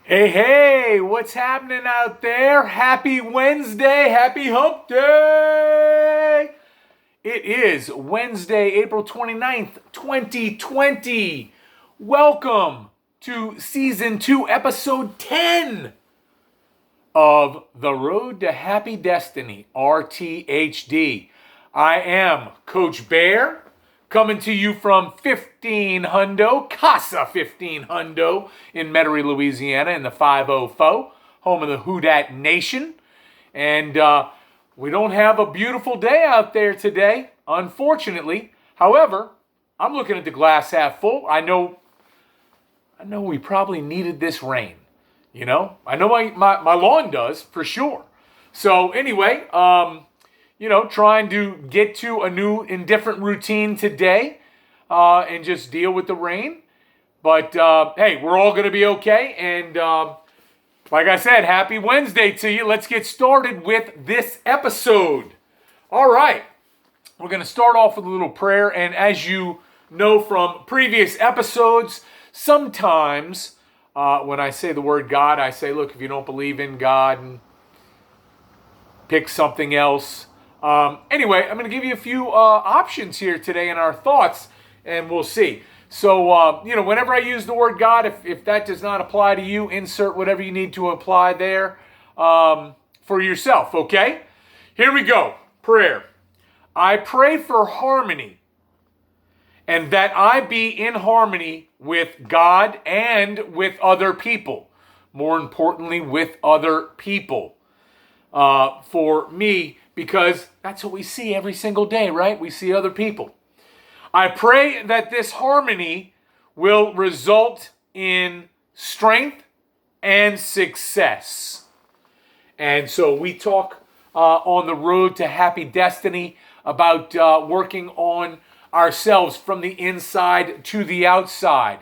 Hey, what's happening out there? Happy Wednesday, happy hump day! It is Wednesday, April 29th, 2020. Welcome to Season 2, Episode 10 of The Road to Happy Destiny, RTHD. I am Coach Bear, coming to you from 15 Hundo, Casa 15 Hundo in Metairie, Louisiana in the 504, home of the Who Dat Nation. And we don't have a beautiful day out there today, unfortunately. However, I'm looking at the glass half full. I know we probably needed this rain. You know, I know my lawn does for sure. So anyway, trying to get to a new and different routine today and just deal with the rain. But, hey, we're all going to be okay. And like I said, happy Wednesday to you. Let's get started with this episode. All right. We're going to start off with a little prayer. And as you know from previous episodes, sometimes when I say the word God, I say, look, if you don't believe in God, and pick something else. Anyway, I'm going to give you a few options here today in our thoughts, and we'll see. So, whenever I use the word God, if that does not apply to you, insert whatever you need to apply there for yourself, okay? Here we go. Prayer. I pray for harmony, and that I be in harmony with God and with other people. More importantly, with other people. For me, because that's what we see every single day, right? We see other people. I pray that this harmony will result in strength and success. And so we talk on the road to happy destiny about working on ourselves from the inside to the outside.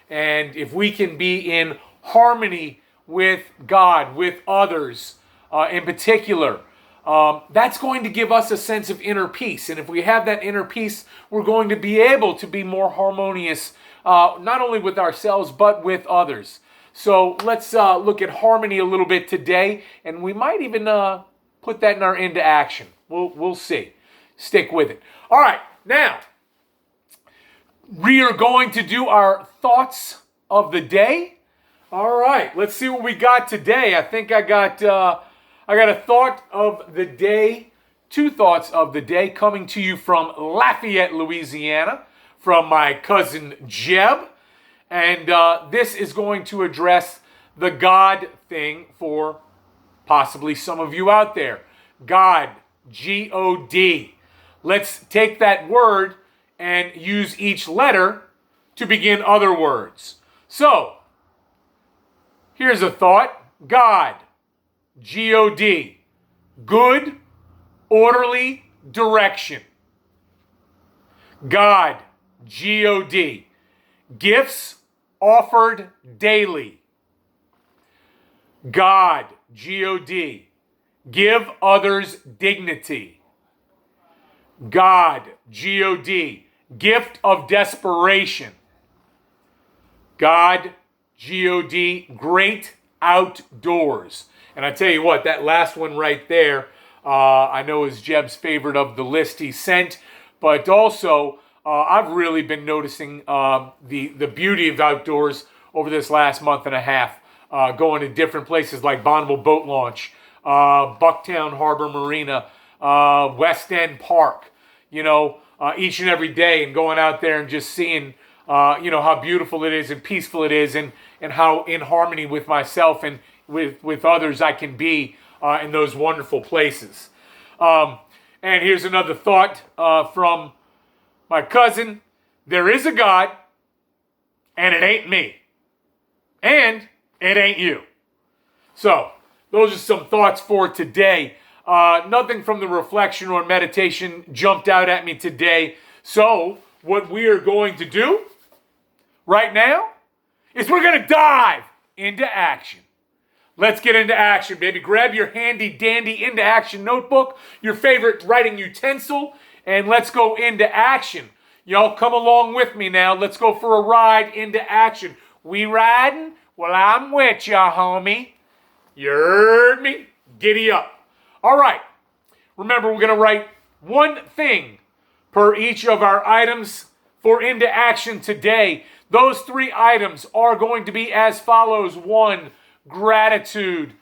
And if we can be in harmony with God, with others in particular, that's going to give us a sense of inner peace. And if we have that inner peace, we're going to be able to be more harmonious, not only with ourselves, but with others. So let's look at harmony a little bit today, and we might even put that into action. We'll see. Stick with it. All right, now, we are going to do our thoughts of the day. All right, let's see what we got today. I think I got a thought of the day, two thoughts of the day coming to you from Lafayette, Louisiana, from my cousin Jeb. And this is going to address the God thing for possibly some of you out there. God, G-O-D. Let's take that word and use each letter to begin other words. So, here's a thought. God. G-O-D, good, orderly direction. God, G-O-D, gifts offered daily. God, G-O-D, give others dignity. God, G-O-D, gift of desperation. God, G-O-D, great outdoors. And I tell you what, that last one right there, I know is Jeb's favorite of the list he sent. But also, I've really been noticing the beauty of outdoors over this last month and a half. Going to different places like Bonneville Boat Launch, Bucktown Harbor Marina, West End Park. Each and every day, and going out there and just seeing, how beautiful it is and peaceful it is, and how in harmony with myself and with others I can be in those wonderful places. And here's another thought from my cousin. There is a God, and it ain't me. And it ain't you. So, those are some thoughts for today. Nothing from the reflection or meditation jumped out at me today. So, what we are going to do right now is we're going to dive into action. Let's get into action, baby. Grab your handy dandy into action notebook, your favorite writing utensil, and let's go into action. Y'all come along with me now. Let's go for a ride into action. We riding, Well, I'm with ya, homie. You heard me? Giddy up. All right. Remember, we're going to write one thing per each of our items for into action today. Those 3 items are going to be as follows. 1, gratitude.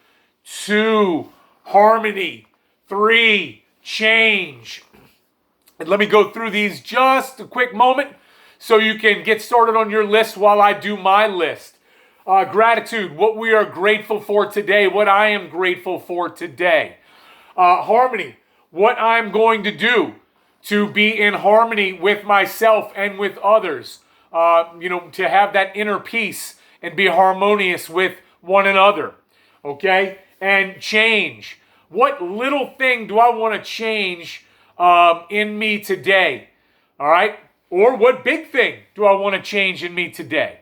2, harmony. 3, change. And let me go through these just a quick moment so you can get started on your list while I do my list. Gratitude, what we are grateful for today, what I am grateful for today. Harmony, what I'm going to do to be in harmony with myself and with others. To have that inner peace and be harmonious with one another. Okay? And change. What little thing do I want to change in me today? All right? Or what big thing do I want to change in me today?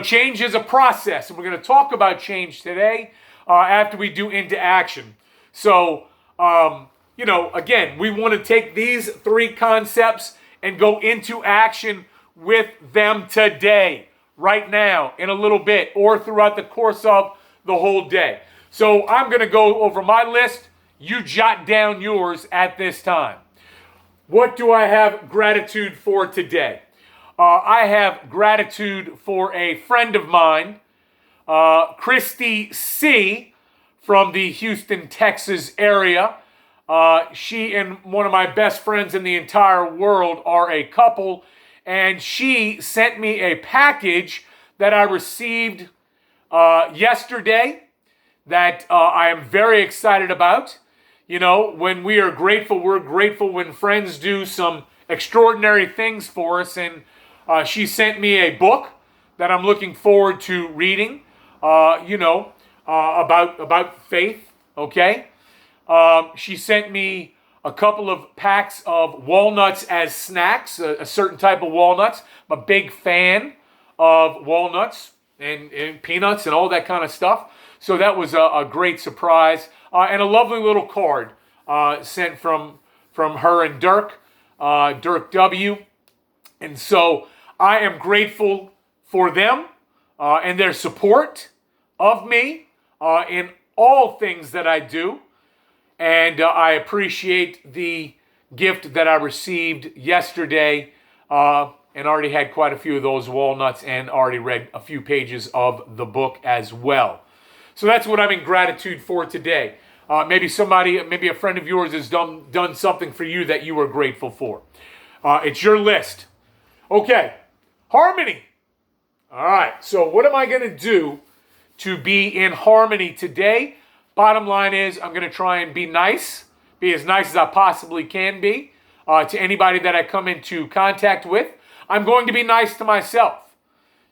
Change is a process, and we're going to talk about change today after we do into action. So, again, we want to take these 3 concepts and go into action with them today, right now, in a little bit, or throughout the course of the whole day. So I'm going to go over my list. You jot down yours at this time. What do I have gratitude for today? I have gratitude for a friend of mine, Christy C. from the Houston, Texas area. She and one of my best friends in the entire world are a couple, and she sent me a package that I received yesterday that I am very excited about. When we are grateful, we're grateful when friends do some extraordinary things for us, and she sent me a book that I'm looking forward to reading, about faith, okay? She sent me a couple of packs of walnuts as snacks, a certain type of walnuts. I'm a big fan of walnuts and peanuts and all that kind of stuff. So that was a great surprise. And a lovely little card sent from her and Dirk W. And so I am grateful for them and their support of me in all things that I do. And I appreciate the gift that I received yesterday and already had quite a few of those walnuts and already read a few pages of the book as well. So that's what I'm in gratitude for today. Maybe a friend of yours has done something for you that you are grateful for. It's your list. Okay, harmony. All right, so what am I going to do to be in harmony today? Bottom line is I'm going to try and be nice, be as nice as I possibly can be to anybody that I come into contact with. I'm going to be nice to myself.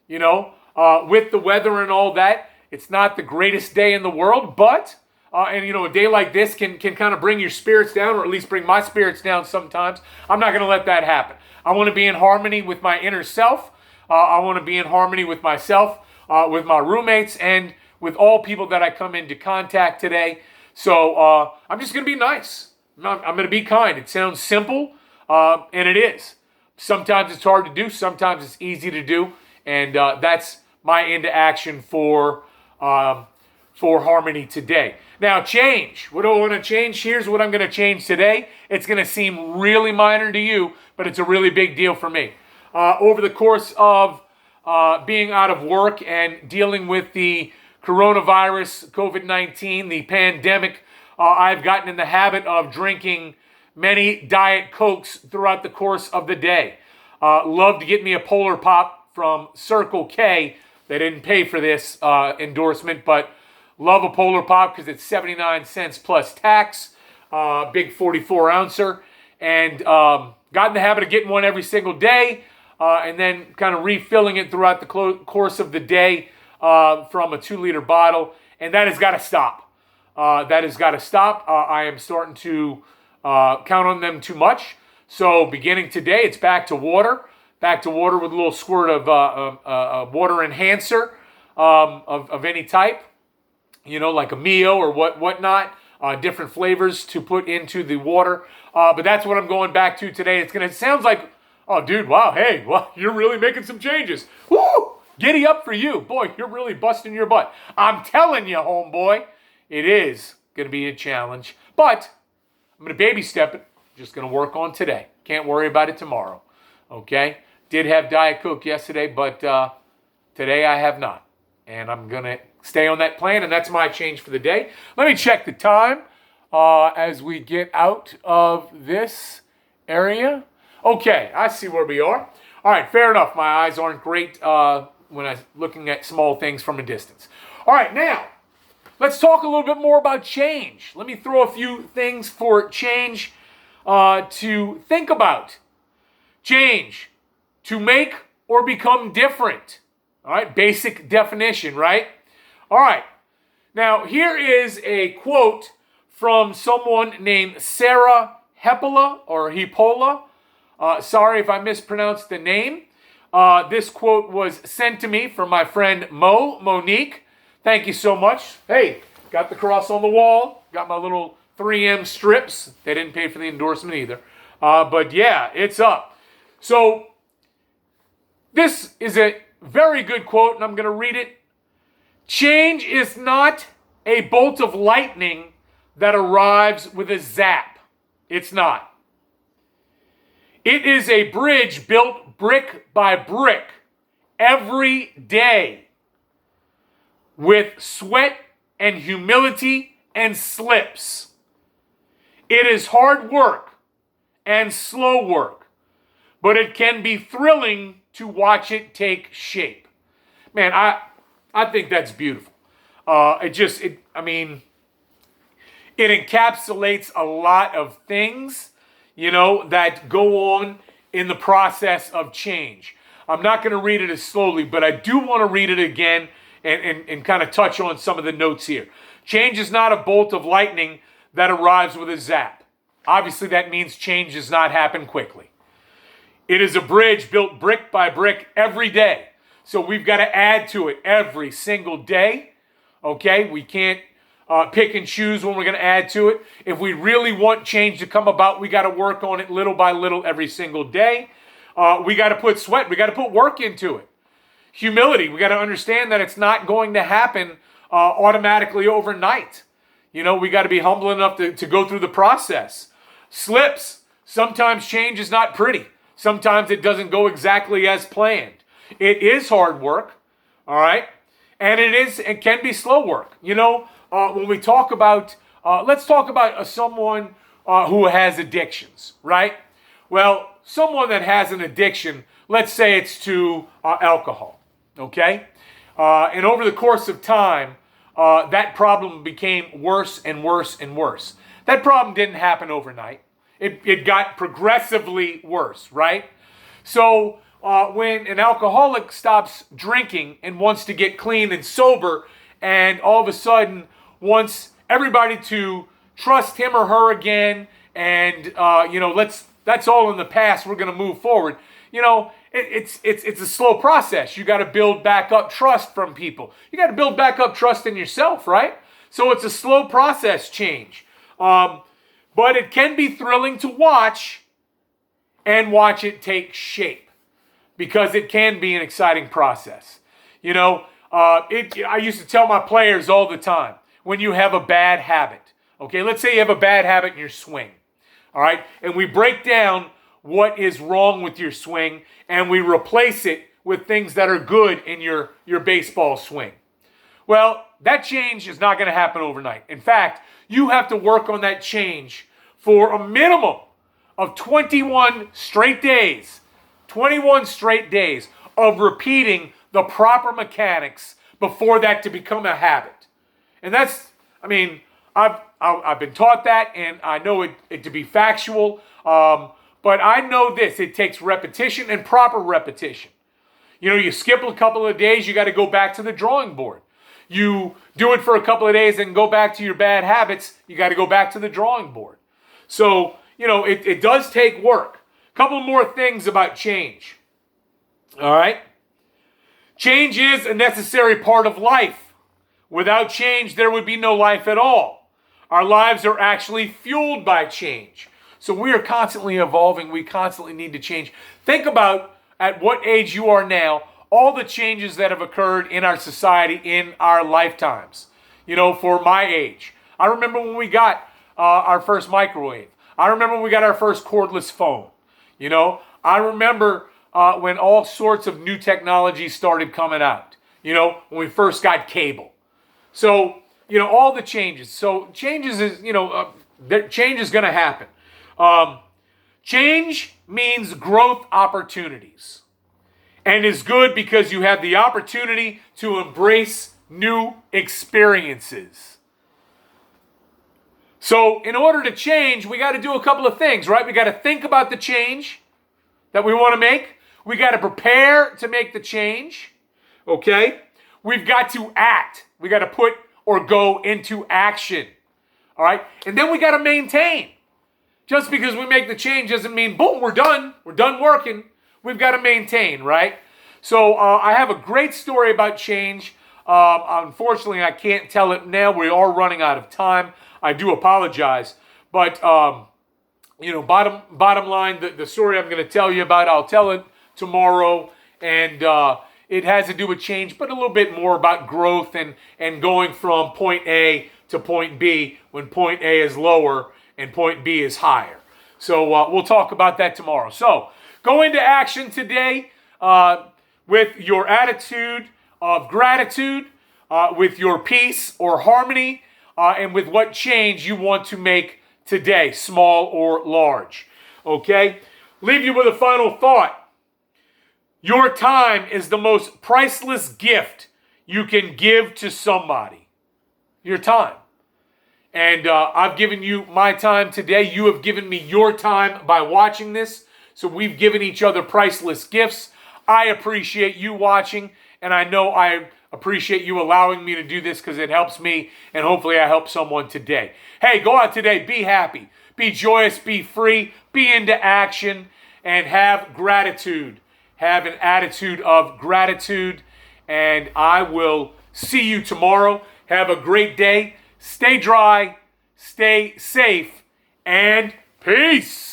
With the weather and all that, it's not the greatest day in the world, but, a day like this can kind of bring your spirits down, or at least bring my spirits down sometimes. I'm not going to let that happen. I want to be in harmony with my inner self. I want to be in harmony with myself, with my roommates, and with all people that I come into contact today. So I'm just going to be nice. I'm going to be kind. It sounds simple, and it is. Sometimes it's hard to do. Sometimes it's easy to do. And that's my into action for harmony today. Now, change. What do I want to change? Here's what I'm going to change today. It's going to seem really minor to you, but it's a really big deal for me. Over the course of being out of work and dealing with the coronavirus, COVID-19, the pandemic, I've gotten in the habit of drinking many Diet Cokes throughout the course of the day. Love to get me a Polar Pop from Circle K. They didn't pay for this endorsement, but love a Polar Pop because it's 79 cents plus tax, big 44-ouncer, and got in the habit of getting one every single day, and then kind of refilling it throughout the course of the day from a 2-liter bottle, and that has got to stop. That has got to stop. I am starting to count on them too much. So beginning today, it's back to water with a little squirt of water enhancer of any type, like a Mio or whatnot, different flavors to put into the water. But that's what I'm going back to today. It sounds like, oh, dude, wow, hey, well, you're really making some changes. Woo! Giddy up for you. Boy, you're really busting your butt. I'm telling you, homeboy, it is going to be a challenge. But I'm going to baby step it. Just going to work on today. Can't worry about it tomorrow. Okay? Did have Diet Coke yesterday, but today I have not. And I'm going to stay on that plan, and that's my change for the day. Let me check the time as we get out of this area. Okay, I see where we are. All right, fair enough. My eyes aren't great when I'm looking at small things from a distance. All right, now, let's talk a little bit more about change. Let me throw a few things for change to think about. Change, to make or become different. All right, basic definition, right? All right, now here is a quote from someone named Sarah Hepola or Hepola. Sorry if I mispronounced the name. This quote was sent to me from my friend Monique. Thank you so much. Hey, got the cross on the wall. Got my little 3M strips. They didn't pay for the endorsement either. But yeah, it's up. So this is a very good quote, and I'm going to read it. Change is not a bolt of lightning that arrives with a zap. It's not. It is a bridge built brick by brick every day with sweat and humility and slips. It is hard work and slow work, but it can be thrilling to watch it take shape. Man, I think that's beautiful. It encapsulates a lot of things, that go on in the process of change. I'm not going to read it as slowly, but I do want to read it again and kind of touch on some of the notes here. Change is not a bolt of lightning that arrives with a zap. Obviously, that means change does not happen quickly. It is a bridge built brick by brick every day. So we've got to add to it every single day. Okay? We can't pick and choose when we're going to add to it. If we really want change to come about, we got to work on it little by little every single day. We got to put sweat. We got to put work into it. Humility. We got to understand that it's not going to happen automatically overnight. We got to be humble enough to go through the process. Slips. Sometimes change is not pretty. Sometimes it doesn't go exactly as planned. It is hard work, all right? And it can be slow work. When we talk about, let's talk about someone who has addictions, right? Well, someone that has an addiction, let's say it's to alcohol, okay? And over the course of time, that problem became worse and worse and worse. That problem didn't happen overnight. It got progressively worse, right? So when an alcoholic stops drinking and wants to get clean and sober, and all of a sudden wants everybody to trust him or her again, and that's all in the past. We're going to move forward. It's a slow process. You got to build back up trust from people. You got to build back up trust in yourself, right? So it's a slow process change. But it can be thrilling to watch it take shape, because it can be an exciting process. I used to tell my players all the time, when you have a bad habit, okay, let's say you have a bad habit in your swing, all right, and we break down what is wrong with your swing, and we replace it with things that are good in your baseball swing. Well, that change is not going to happen overnight. In fact, you have to work on that change for a minimum of 21 straight days. 21 straight days of repeating the proper mechanics before that to become a habit. And that's, I've been taught that, and I know it to be factual. But I know this, it takes repetition and proper repetition. You skip a couple of days, you got to go back to the drawing board. You do it for a couple of days and go back to your bad habits, you got to go back to the drawing board. So, it does take work. A couple more things about change. All right? Change is a necessary part of life. Without change, there would be no life at all. Our lives are actually fueled by change. So we are constantly evolving. We constantly need to change. Think about at what age you are now, all the changes that have occurred in our society in our lifetimes. You know, for my age. I remember when we got our first microwave. I remember when we got our first cordless phone. You know, I remember when all sorts of new technology started coming out. You know, when we first got cable. So, you know, all the changes. So changes is, you know, change is going to happen. Change means growth opportunities. And is good because you have the opportunity to embrace new experiences. So in order to change, we got to do a couple of things, right? We got to think about the change that we want to make. We got to prepare to make the change, okay? We've got to act. We got to put or go into action, all right? And then we got to maintain. Just because we make the change doesn't mean, boom, we're done. We're done working. We've got to maintain, right? So I have a great story about change. Unfortunately, I can't tell it now. We are running out of time. I do apologize. But, you know, bottom line, the story I'm going to tell you about, I'll tell it tomorrow. And it has to do with change, but a little bit more about growth and going from point A to point B when point A is lower and point B is higher. So we'll talk about that tomorrow. So go into action today with your attitude of gratitude, with your peace or harmony, and with what change you want to make today, small or large. Okay? Leave you with a final thought. Your time is the most priceless gift you can give to somebody. Your time. And I've given you my time today. You have given me your time by watching this. So we've given each other priceless gifts. I appreciate you watching, and I know I appreciate you allowing me to do this because it helps me, and hopefully I help someone today. Hey, go out today. Be happy. Be joyous. Be free. Be into action, and have gratitude. Have an attitude of gratitude, and I will see you tomorrow. Have a great day. Stay dry, stay safe, and peace.